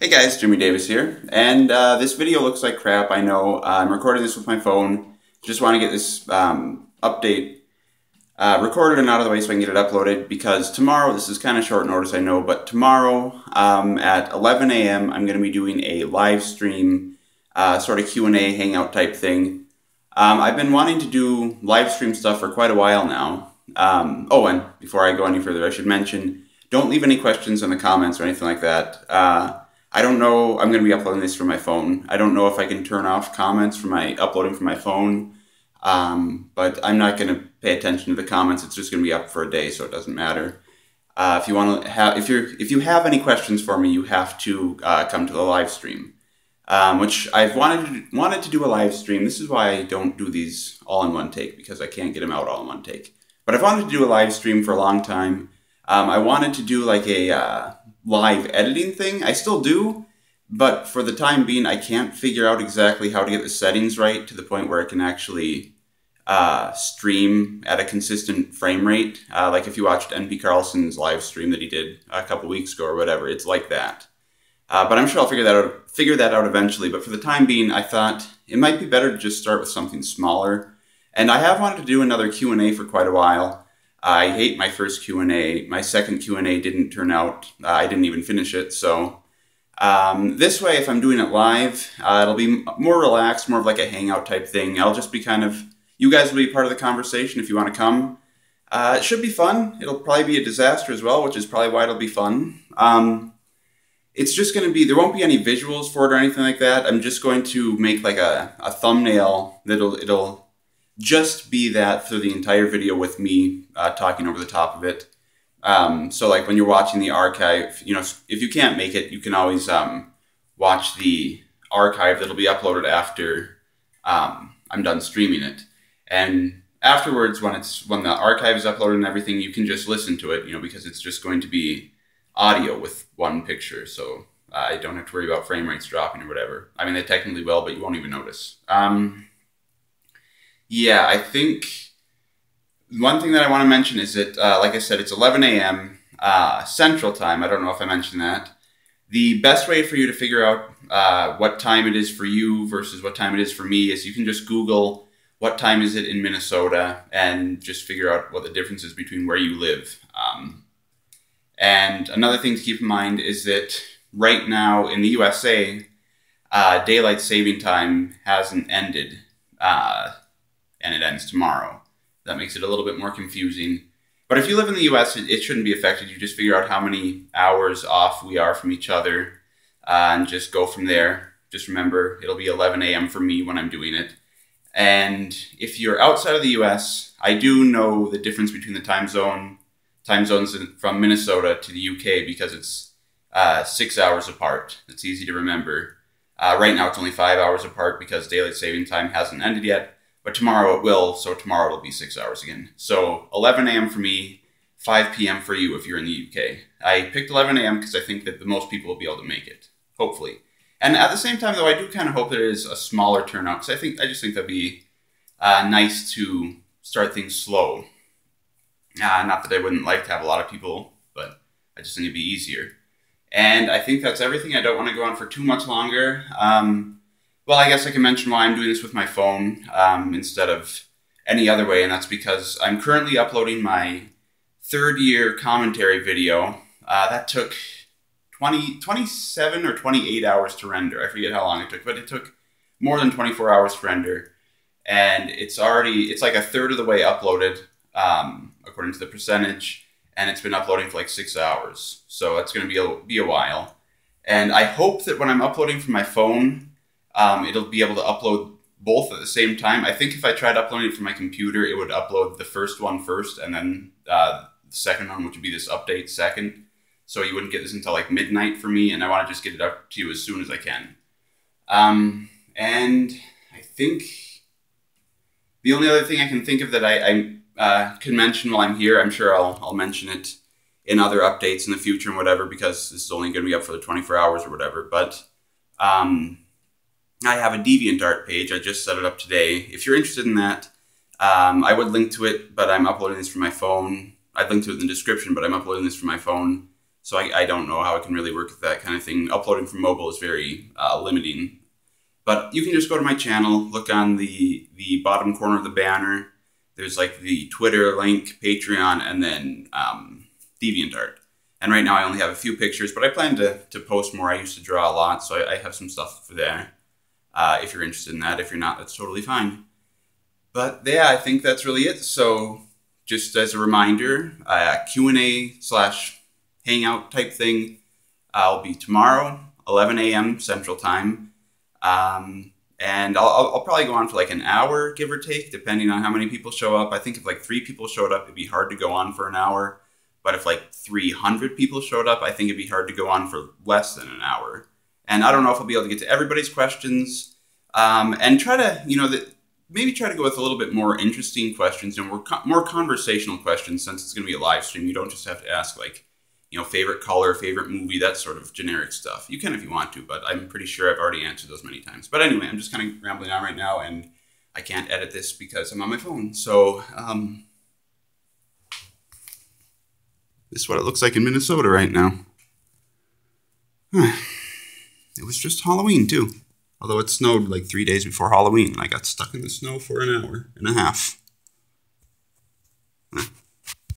Hey guys, Jimmy Davis here, and this video looks like crap, I know. I'm recording this with my phone. Just want to get this update recorded and out of the way so I can get it uploaded, because tomorrow, this is kind of short notice I know, but tomorrow at 11 a.m. I'm going to be doing a live stream sort of Q&A hangout type thing. I've been wanting to do live stream stuff for quite a while now. Oh, and before I go any further, I should mention, don't leave any questions in the comments or anything like that. I don't know, I'm going to be uploading this from my phone. I don't know if I can turn off comments from my uploading from my phone, but I'm not going to pay attention to the comments. It's just going to be up for a day, so it doesn't matter. If you want to have, if you have any questions for me, you have to come to the live stream, which I've wanted to do a live stream. This is why I don't do these all in one take, because I can't get them out all in one take. But I've wanted to do a live stream for a long time. I wanted to do like a live editing thing. I still do, but for the time being, I can't figure out exactly how to get the settings right to the point where I can actually stream at a consistent frame rate. Like if you watched NP Carlson's live stream that he did a couple weeks ago or whatever, it's like that. But I'm sure I'll figure that out eventually. But for the time being, I thought it might be better to just start with something smaller. And I have wanted to do another Q&A for quite a while. I hate my first Q&A. My second Q&A didn't turn out. I didn't even finish it. So this way, if I'm doing it live, it'll be more relaxed, more of like a hangout type thing. I'll just be kind of, you guys will be part of the conversation if you want to come. It should be fun. It'll probably be a disaster as well, which is probably why it'll be fun. It's just going to be, there won't be any visuals for it or anything like that. I'm just going to make like a thumbnail that'll just be that for the entire video with me talking over the top of it. So like when you're watching the archive, you know, if you can't make it, you can always watch the archive that'll be uploaded after I'm done streaming it. And afterwards, when the archive is uploaded and everything, you can just listen to it, you know, because it's just going to be audio with one picture. So I don't have to worry about frame rates dropping or whatever. I mean, they technically will, but you won't even notice. Yeah, I think one thing that I want to mention is that, like I said, it's 11 a.m. Central Time. I don't know if I mentioned that. The best way for you to figure out what time it is for you versus what time it is for me is you can just Google what time is it in Minnesota and just figure out what the difference is between where you live. And another thing to keep in mind is that right now in the USA, daylight saving time hasn't ended. And it ends tomorrow. That makes it a little bit more confusing. But if you live in the US, it shouldn't be affected. You just figure out how many hours off we are from each other and just go from there. Just remember, it'll be 11 a.m. for me when I'm doing it. And if you're outside of the US, I do know the difference between the time zones from Minnesota to the UK, because it's 6 hours apart. It's easy to remember. Right now it's only 5 hours apart because daylight saving time hasn't ended yet. But tomorrow it will, so tomorrow it'll be 6 hours again. So 11 a.m. for me, 5 p.m. for you if you're in the UK. I picked 11 a.m. because I think that the most people will be able to make it, hopefully. And at the same time, though, I do kind of hope there is a smaller turnout, because I just think that'd be nice to start things slow. Not that I wouldn't like to have a lot of people, but I just think it'd be easier. And I think that's everything. I don't want to go on for too much longer. Well, I guess I can mention why I'm doing this with my phone instead of any other way, and that's because I'm currently uploading my third-year commentary video. That took 27 or 28 hours to render. I forget how long it took, but it took more than 24 hours to render. And it's like a third of the way uploaded, according to the percentage, and it's been uploading for like 6 hours. So that's going to be a while. And I hope that when I'm uploading from my phone, it'll be able to upload both at the same time. I think if I tried uploading it from my computer, it would upload the first one first, and then the second one, which would be this update second. So you wouldn't get this until like midnight for me, and I want to just get it up to you as soon as I can. And I think the only other thing I can think of that I can mention while I'm here, I'm sure I'll mention it in other updates in the future and whatever, because this is only going to be up for the 24 hours or whatever, but I have a DeviantArt page. I just set it up today. If you're interested in that, I would link to it, but I'm uploading this from my phone. I'd link to it in the description, but I'm uploading this from my phone. So I don't know how I can really work with that kind of thing. Uploading from mobile is very limiting. But you can just go to my channel, look on the bottom corner of the banner. There's like the Twitter link, Patreon, and then DeviantArt. And right now I only have a few pictures, but I plan to post more. I used to draw a lot, so I have some stuff for there. If you're interested in that. If you're not, that's totally fine. But yeah, I think that's really it. So just as a reminder, Q&A/Hangout type thing will be tomorrow, 11 a.m. Central Time. And I'll probably go on for like an hour, give or take, depending on how many people show up. I think if like 3 people showed up, it'd be hard to go on for an hour. But if like 300 people showed up, I think it'd be hard to go on for less than an hour. And I don't know if I'll be able to get to everybody's questions. And try to, maybe try to go with a little bit more interesting questions and more conversational questions, since it's going to be a live stream. You don't just have to ask like, favorite color, favorite movie, that sort of generic stuff. You can if you want to, but I'm pretty sure I've already answered those many times. But anyway, I'm just kind of rambling on right now, and I can't edit this because I'm on my phone. So this is what it looks like in Minnesota right now. It was just Halloween too. Although it snowed like 3 days before Halloween, and I got stuck in the snow for an hour and a half.